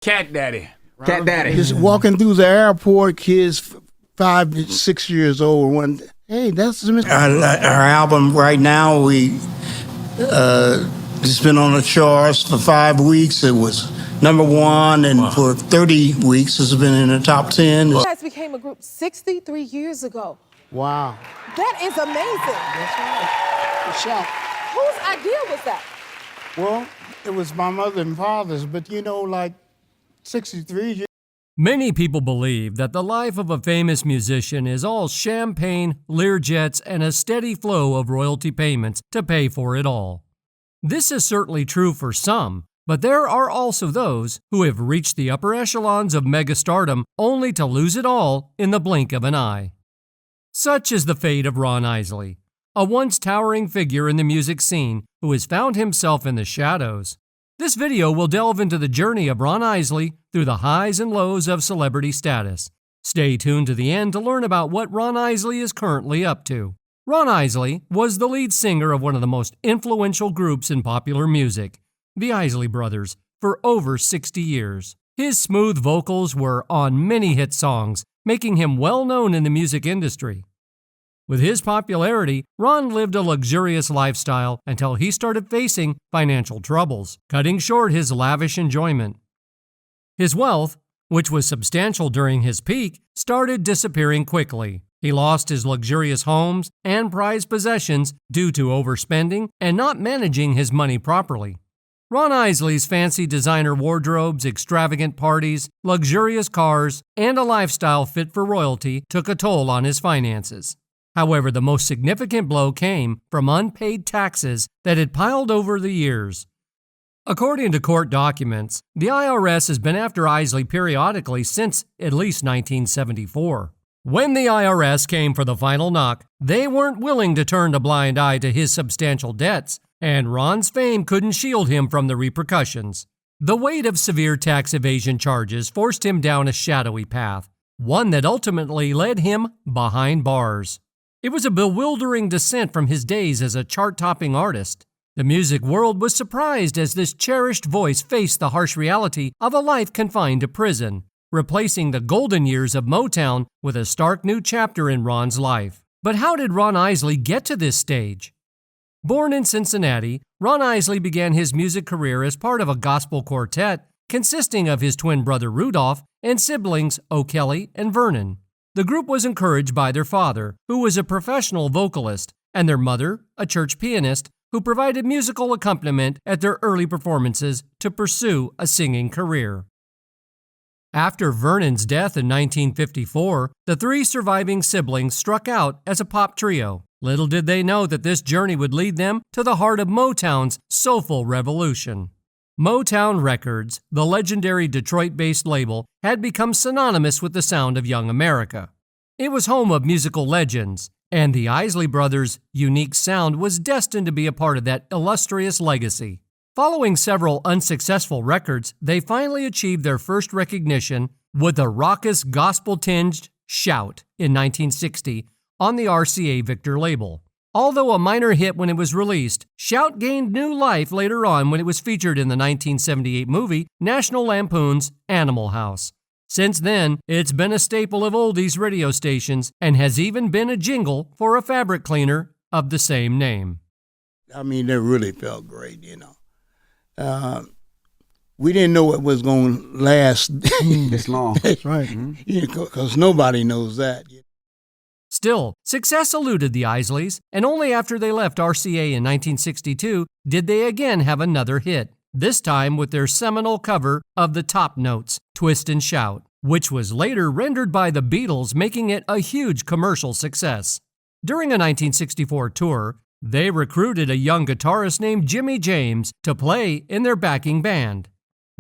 Cat Daddy. Cat Daddy. Just walking through the airport, kids 5, 6 years old. One, hey, that's Mr. Our album right now, we it's been on the charts for 5 weeks. It was #1, and for 30 weeks, it's been in the top 10. You guys became a group 63 years ago. Wow. That is amazing. That's right. Whose idea was that? Well, it was my mother and father's, but you know, like 63 years. Many people believe that the life of a famous musician is all champagne, Learjets, and a steady flow of royalty payments to pay for it all. This is certainly true for some, but there are also those who have reached the upper echelons of megastardom only to lose it all in the blink of an eye. Such is the fate of Ron Isley, a once towering figure in the music scene who has found himself in the shadows. This video will delve into the journey of Ron Isley through the highs and lows of celebrity status. Stay tuned to the end to learn about what Ron Isley is currently up to. Ron Isley was the lead singer of one of the most influential groups in popular music, the Isley Brothers, for over 60 years. His smooth vocals were on many hit songs, making him well known in the music industry. With his popularity, Ron lived a luxurious lifestyle until he started facing financial troubles, cutting short his lavish enjoyment. His wealth, which was substantial during his peak, started disappearing quickly. He lost his luxurious homes and prized possessions due to overspending and not managing his money properly. Ron Isley's fancy designer wardrobes, extravagant parties, luxurious cars, and a lifestyle fit for royalty took a toll on his finances. However, the most significant blow came from unpaid taxes that had piled over the years. According to court documents, the IRS has been after Isley periodically since at least 1974. When the IRS came for the final knock, they weren't willing to turn a blind eye to his substantial debts, and Ron's fame couldn't shield him from the repercussions. The weight of severe tax evasion charges forced him down a shadowy path, one that ultimately led him behind bars. It was a bewildering descent from his days as a chart-topping artist. The music world was surprised as this cherished voice faced the harsh reality of a life confined to prison, replacing the golden years of Motown with a stark new chapter in Ron's life. But how did Ron Isley get to this stage? Born in Cincinnati, Ron Isley began his music career as part of a gospel quartet consisting of his twin brother Rudolph and siblings O'Kelly and Vernon. The group was encouraged by their father, who was a professional vocalist, and their mother, a church pianist, who provided musical accompaniment at their early performances to pursue a singing career. After Vernon's death in 1954, the 3 surviving siblings struck out as a pop trio. Little did they know that this journey would lead them to the heart of Motown's soulful revolution. Motown Records, the legendary Detroit-based label, had become synonymous with the sound of young America. It was home of musical legends, and the Isley Brothers' unique sound was destined to be a part of that illustrious legacy. Following several unsuccessful records, they finally achieved their first recognition with a raucous gospel-tinged Shout in 1960 on the RCA Victor label. Although a minor hit when it was released, Shout gained new life later on when it was featured in the 1978 movie National Lampoon's Animal House. Since then, it's been a staple of oldies radio stations and has even been a jingle for a fabric cleaner of the same name. I mean, it really felt great, you know. We didn't know it was going to last This long. That's right. Because nobody knows that. Still, success eluded the Isleys, and only after they left RCA in 1962 did they again have another hit, this time with their seminal cover of the Top Notes, Twist and Shout, which was later rendered by the Beatles, making it a huge commercial success. During a 1964 tour, they recruited a young guitarist named Jimmy James to play in their backing band.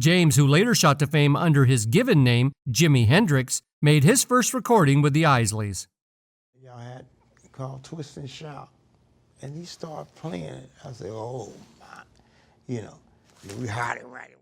James, who later shot to fame under his given name, Jimi Hendrix, made his first recording with the Isleys. Y'all had called Twist and Shout, and he started playing it. I said, oh my, you know, we had it right away.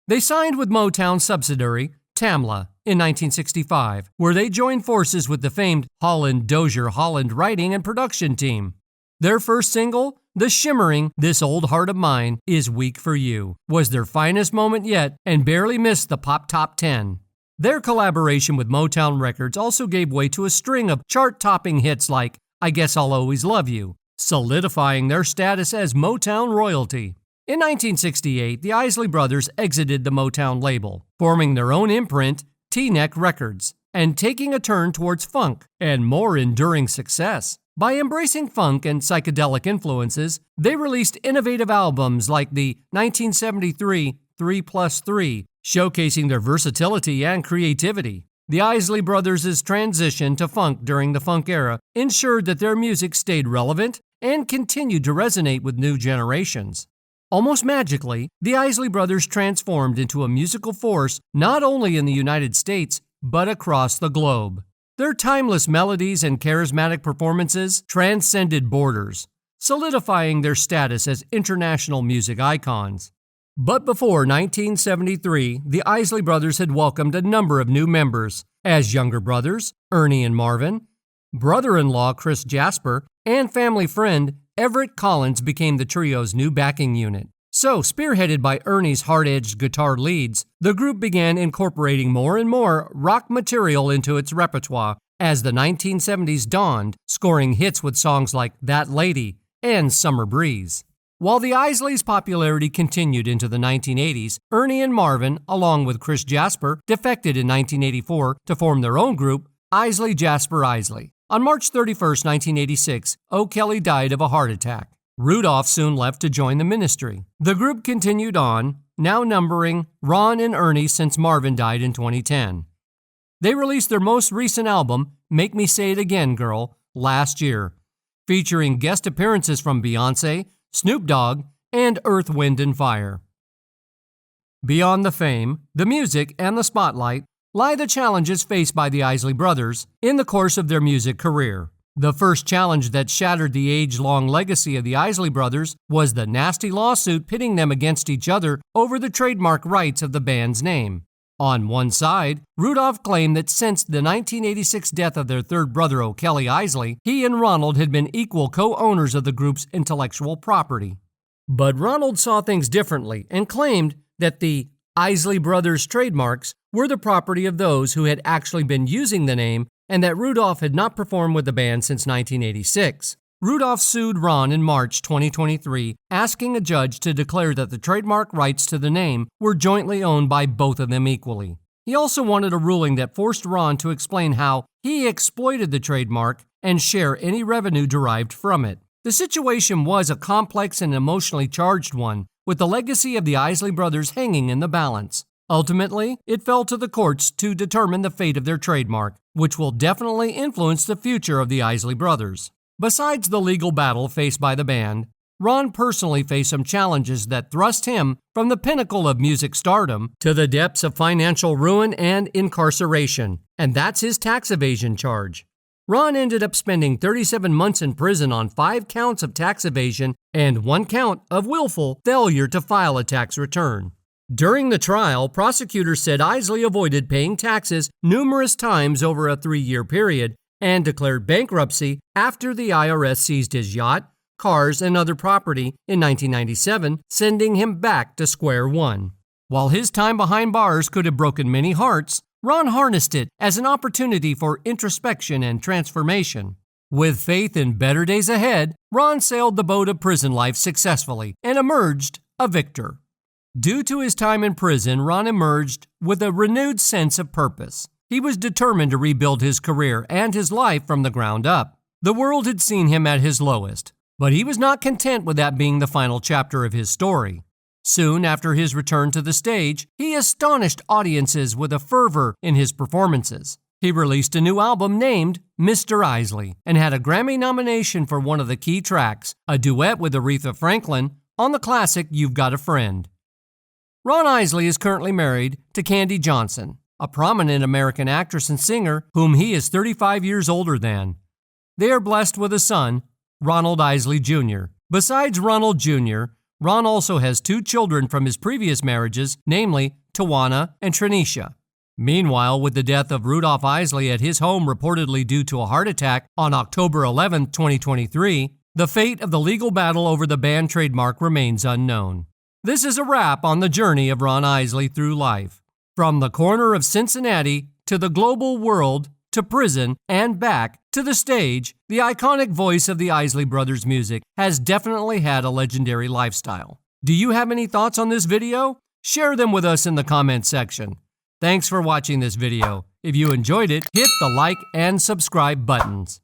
They signed with Motown subsidiary Tamla in 1965, where they joined forces with the famed Holland Dozier Holland writing and production team. Their first single the shimmering "This Old Heart of Mine Is Weak for You" was their finest moment yet and barely missed the pop top 10. Their collaboration with Motown Records also gave way to a string of chart-topping hits like "I Guess I'll Always Love You," solidifying their status as Motown royalty. In 1968, the Isley Brothers exited the Motown label, forming their own imprint, T-Neck Records, and taking a turn towards funk and more enduring success. By embracing funk and psychedelic influences, they released innovative albums like the 1973 3+3, showcasing their versatility and creativity. The Isley Brothers' transition to funk during the funk era ensured that their music stayed relevant and continued to resonate with new generations. Almost magically, the Isley Brothers transformed into a musical force not only in the United States, but across the globe. Their timeless melodies and charismatic performances transcended borders, solidifying their status as international music icons. But before 1973, the Isley Brothers had welcomed a number of new members, as younger brothers, Ernie and Marvin, brother-in-law Chris Jasper, and family friend Everett Collins became the trio's new backing unit. So, spearheaded by Ernie's hard-edged guitar leads, the group began incorporating more and more rock material into its repertoire as the 1970s dawned, scoring hits with songs like "That Lady" and "Summer Breeze." While the Isleys' popularity continued into the 1980s, Ernie and Marvin, along with Chris Jasper, defected in 1984 to form their own group, Isley Jasper Isley. On March 31, 1986, O'Kelly died of a heart attack. Rudolph soon left to join the ministry. The group continued on, now numbering Ron and Ernie since Marvin died in 2010. They released their most recent album, "Make Me Say It Again, Girl," last year, featuring guest appearances from Beyoncé, Snoop Dogg, and Earth, Wind & Fire. Beyond the fame, the music, and the spotlight lie the challenges faced by the Isley Brothers in the course of their music career. The first challenge that shattered the age-long legacy of the Isley Brothers was the nasty lawsuit pitting them against each other over the trademark rights of the band's name. On one side, Rudolph claimed that since the 1986 death of their third brother O'Kelly Isley, he and Ronald had been equal co-owners of the group's intellectual property. But Ronald saw things differently and claimed that the Isley Brothers trademarks were the property of those who had actually been using the name and that Rudolph had not performed with the band since 1986. Rudolph sued Ron in March 2023, asking a judge to declare that the trademark rights to the name were jointly owned by both of them equally. He also wanted a ruling that forced Ron to explain how he exploited the trademark and share any revenue derived from it. The situation was a complex and emotionally charged one, with the legacy of the Isley Brothers hanging in the balance. Ultimately, it fell to the courts to determine the fate of their trademark, which will definitely influence the future of the Isley Brothers. Besides the legal battle faced by the band, Ron personally faced some challenges that thrust him from the pinnacle of music stardom to the depths of financial ruin and incarceration, and that's his tax evasion charge. Ron ended up spending 37 months in prison on 5 counts of tax evasion and 1 count of willful failure to file a tax return. During the trial, prosecutors said Isley avoided paying taxes numerous times over a 3-year period and declared bankruptcy after the IRS seized his yacht, cars, and other property in 1997, sending him back to square one. While his time behind bars could have broken many hearts, Ron harnessed it as an opportunity for introspection and transformation. With faith in better days ahead, Ron sailed the boat of prison life successfully and emerged a victor. Due to his time in prison, Ron emerged with a renewed sense of purpose. He was determined to rebuild his career and his life from the ground up. The world had seen him at his lowest, but he was not content with that being the final chapter of his story. Soon after his return to the stage, he astonished audiences with a fervor in his performances. He released a new album named Mr. Isley and had a Grammy nomination for one of the key tracks, a duet with Aretha Franklin, on the classic You've Got a Friend. Ron Isley is currently married to Candy Johnson, a prominent American actress and singer whom he is 35 years older than. They are blessed with a son, Ronald Isley Jr. Besides Ronald Jr., Ron also has 2 children from his previous marriages, namely Tawana and Trinisha. Meanwhile, with the death of Rudolph Isley at his home reportedly due to a heart attack on October 11, 2023, The fate of the legal battle over the band trademark remains unknown. This is a wrap on the journey of Ron Isley through life. From the corner of Cincinnati to the global world to prison and back to the stage, the iconic voice of the Isley Brothers music has definitely had a legendary lifestyle. Do you have any thoughts on this video? Share them with us in the comments section. Thanks for watching this video. If you enjoyed it, hit the like and subscribe buttons.